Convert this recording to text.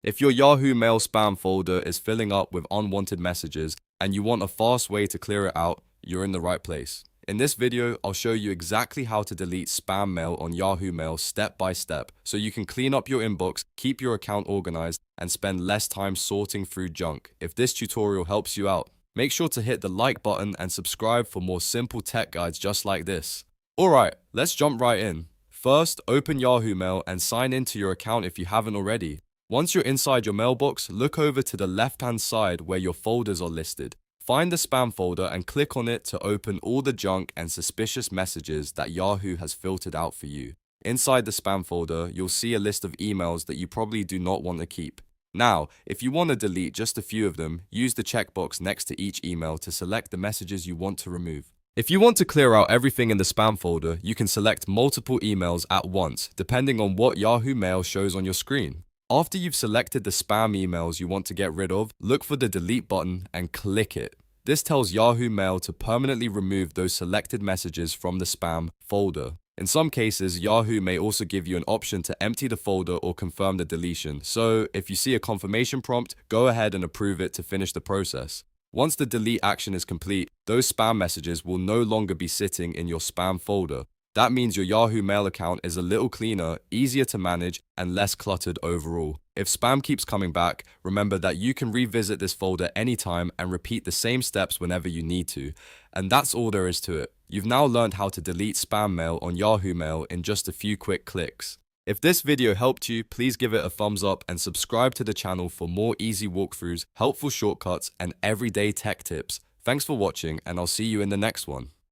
If your Yahoo Mail spam folder is filling up with unwanted messages and you want a fast way to clear it out, you're in the right place. In this video, I'll show you exactly how to delete spam mail on Yahoo Mail step by step so you can clean up your inbox, keep your account organized, and spend less time sorting through junk. If this tutorial helps you out, make sure to hit the like button and subscribe for more simple tech guides just like this. Alright, let's jump right in. First, open Yahoo Mail and sign into your account if you haven't already. Once you're inside your mailbox, look over to the left-hand side where your folders are listed. Find the spam folder and click on it to open all the junk and suspicious messages that Yahoo has filtered out for you. Inside the spam folder, you'll see a list of emails that you probably do not want to keep. Now, if you want to delete just a few of them, use the checkbox next to each email to select the messages you want to remove. If you want to clear out everything in the spam folder, you can select multiple emails at once, depending on what Yahoo Mail shows on your screen. After you've selected the spam emails you want to get rid of, look for the delete button and click it. This tells Yahoo Mail to permanently remove those selected messages from the spam folder. In some cases, Yahoo may also give you an option to empty the folder or confirm the deletion. So if you see a confirmation prompt, go ahead and approve it to finish the process. Once the delete action is complete, those spam messages will no longer be sitting in your spam folder. That means your Yahoo Mail account is a little cleaner, easier to manage, and less cluttered overall. If spam keeps coming back, remember that you can revisit this folder anytime and repeat the same steps whenever you need to. And that's all there is to it. You've now learned how to delete spam mail on Yahoo Mail in just a few quick clicks. If this video helped you, please give it a thumbs up and subscribe to the channel for more easy walkthroughs, helpful shortcuts, and everyday tech tips. Thanks for watching, and I'll see you in the next one.